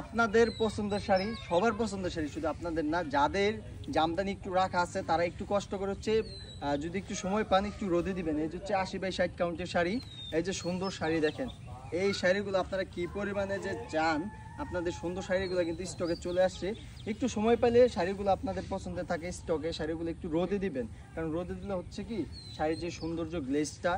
আপনাদের পছন্দের শাড়ি, সবার পছন্দের শাড়ি, শুধু আপনাদের না, যাদের জামদানি একটু রাখা আছে তারা একটু কষ্ট করে হচ্ছে যদি একটু সময় পান একটু রোদে দিবেন। এই যে হচ্ছে 80/60 কাউন্টের শাড়ি, এই যে সুন্দর শাড়ি দেখেন। এই শাড়িগুলো আপনারা কি পরিমাণে যে চান, আপনাদের সুন্দর শাড়িগুলো কিন্তু স্টকে চলে আসছে। একটু সময় পেলে শাড়িগুলো আপনাদের পছন্দের থাকে স্টকে, শাড়িগুলো একটু রোদে দিবেন, কারণ রোদে দিলে হচ্ছে কি শাড়ির যে সৌন্দর্য গ্লেজটা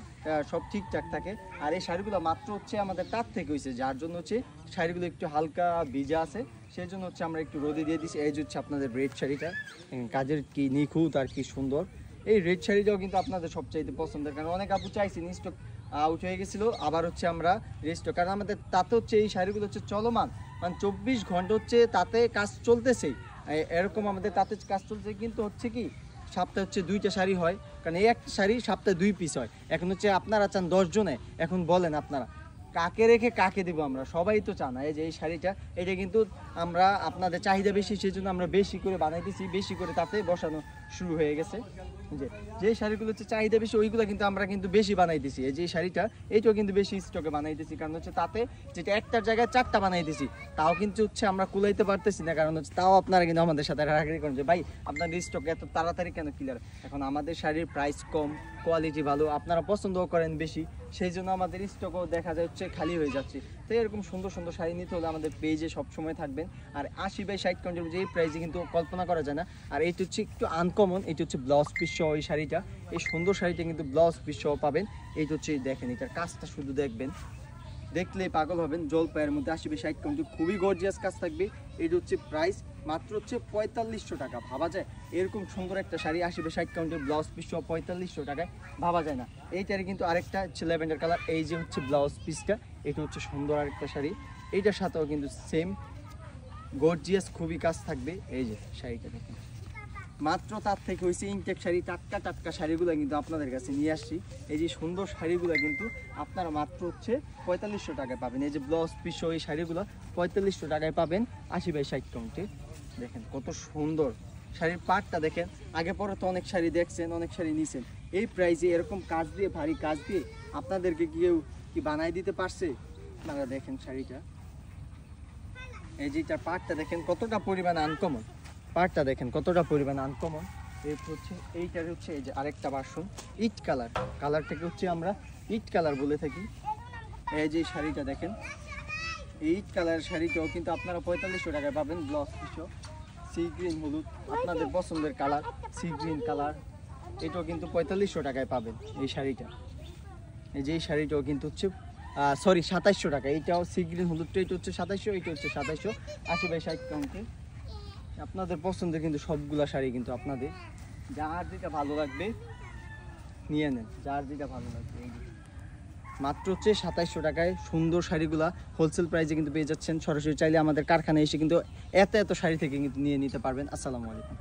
সব ঠিকঠাক থাকে। আর এই শাড়িগুলো মাত্র হচ্ছে আমাদের তার থেকে হয়েছে, যার জন্য হচ্ছে শাড়িগুলো একটু হালকা ভিজা আছে, সেই জন্য হচ্ছে আমরা একটু রোদে দিয়ে দিচ্ছি। এই যে হচ্ছে আপনাদের রেড শাড়িটা, কাজের কি নিখুঁত আর কি সুন্দর। এই রেড শাড়িটাও কিন্তু আপনাদের সবচাইতে পছন্দের, কারণ অনেক আপু চাইছেন স্টক আউট হয়ে গেছিলো, আবার হচ্ছে আমরা রেস্টক, কারণ আমাদের তাতে হচ্ছে এই শাড়িগুলো হচ্ছে চলমান, মানে 24 ঘন্টা হচ্ছে তাতে কাজ চলতেছেই, এরকম আমাদের তাতে কাজ চলছে। কিন্তু হচ্ছে কি সপ্তাহে হচ্ছে 2টা শাড়ি হয়, কারণ এই একটা শাড়ি সপ্তাহে 2 পিস হয়। এখন হচ্ছে আপনারা চান 10 জনে, এখন বলেন আপনারা কাকে রেখে কাকে দিব, আমরা সবাই তো চান। এই যে এই শাড়িটা, এটা কিন্তু আমরা আপনাদের চাহিদা বেশি, সেই জন্য আমরা বেশি করে বানাইতেছি, বেশি করে তাতে বসানো শুরু হয়ে গেছে। যে শাড়িগুলো হচ্ছে চাহিদা বেশি ওইগুলো কিন্তু আমরা কিন্তু বেশি বানাইতেছি। এই যে শাড়িটা, এইটাও কিন্তু বেশি স্টকে বানাইতেছি, কারণ হচ্ছে তাতে যেটা একটার জায়গায় 4টা বানাইতেছি, তাও কিন্তু হচ্ছে আমরা কুলাইতে পারতেছি না, কারণ হচ্ছে তাও আপনারা কিন্তু আমাদের সাথে রাগারাগি করেন যে ভাই আপনার স্টক এত তাড়াতাড়ি কেন ক্লিয়ার। এখন আমাদের শাড়ির প্রাইস কম, কোয়ালিটি ভালো, আপনারা পছন্দও করেন বেশি, সেই জন্য আমাদের স্টকও দেখা যায় হচ্ছে খালি হয়ে যাচ্ছে। তো এরকম সুন্দর সুন্দর শাড়ি নিতে হলে আমাদের পেজে সবসময় থাকবেন। আর 80/60 কাউন্টের যে প্রাইসে কিন্তু কল্পনা করা যায় না। আর এইটা হচ্ছে একটু আনকমন, এটা হচ্ছে ব্লাউজ পিস সহ এই শাড়িটা, এই সুন্দর শাড়িটা কিন্তু ব্লাউজ পিস সহ পাবেন। এইটা হচ্ছে দেখেন, এটার কাজটা শুধু দেখবেন, দেখলেই পাগল হবেন। জলপাইয়ের মধ্যে 80/60 কাউন্টে খুবই গর্জিয়াস কাজ থাকবে। এইটা হচ্ছে প্রাইস মাত্র হচ্ছে 4500 টাকা। ভাবা যায় এরকম সুন্দর একটা শাড়ি 80/60 কাউন্টের ব্লাউজ পিস সহ 4500 টাকায়, ভাবা যায় না। এইটারে কিন্তু আরেকটা হচ্ছে ল্যাভেন্ডার কালার, এই যে হচ্ছে ব্লাউজ পিসটা, এটা হচ্ছে সুন্দর আরেকটা শাড়ি, এইটার সাথেও কিন্তু সেম গর্জিয়াস খুবই কাজ থাকবে। এই যে শাড়িটা দেখুন, মাত্র তার থেকে হয়েছে ইনটেক শাড়ি, টাটকা টাটকা শাড়িগুলো কিন্তু আপনাদের কাছে নিয়ে আসছি। এই যে সুন্দর শাড়িগুলো কিন্তু আপনারা মাত্র হচ্ছে 4500 টাকায় পাবেন। এই যে ব্লাউজ পিস এই শাড়িগুলো 4500 টাকায় পাবেন 80/60 কাউন্টে। দেখেন কত সুন্দর শাড়ির পাটটা দেখেন, আগে পরে তো অনেক শাড়ি দেখছেন, অনেক শাড়ি নিছেন, এই প্রাইসে এরকম কাজ দিয়ে, ভারী কাজ দিয়ে আপনাদেরকে কেউ কি বানাই দিতে পারছে? আপনারা দেখেন শাড়িটা, এই যে তার পাটটা দেখেন কতটা পরিমাণে আনকমন, পাটটা দেখেন কতটা পরিমাণে আনকমন। এরপর হচ্ছে এইটার হচ্ছে এই যে আরেকটা ভার্সন, ইট কালার, কালারটাকে হচ্ছে আমরা ইট কালার বলে থাকি। এই যে শাড়িটা দেখেন, এই ইট কালার শাড়িটাও কিন্তু আপনারা 4500 টাকায় পাবেন। ব্লাউজ পিসও সি গ্রিন হলুদ, আপনাদের পছন্দের কালার সি গ্রিন কালার, এটাও কিন্তু 4500 টাকায় পাবেন এই শাড়িটা। এই যে এই শাড়িটাও কিন্তু হচ্ছে সরি 2700 টাকা, এইটাও সি গ্রিন হলুদটা, এটা হচ্ছে 2700, এটা হচ্ছে 2700 80/60 কাউন্টে। আপনাদের পছন্দের কিন্তু সবগুলা শাড়ি কিন্তু আপনাদের, যার যেটা ভালো লাগবে নিয়ে নেন, যার যেটা ভালো লাগবে। মাত্র হচ্ছে 2700 টাকায় সুন্দর শাড়িগুলা হোলসেল প্রাইসে কিন্তু পেয়ে যাচ্ছেন। সরাসরি চাইলে আমাদের কারখানায় এসে কিন্তু এত শাড়ি থেকে কিন্তু নিয়ে নিতে পারবেন। আসসালামু আলাইকুম।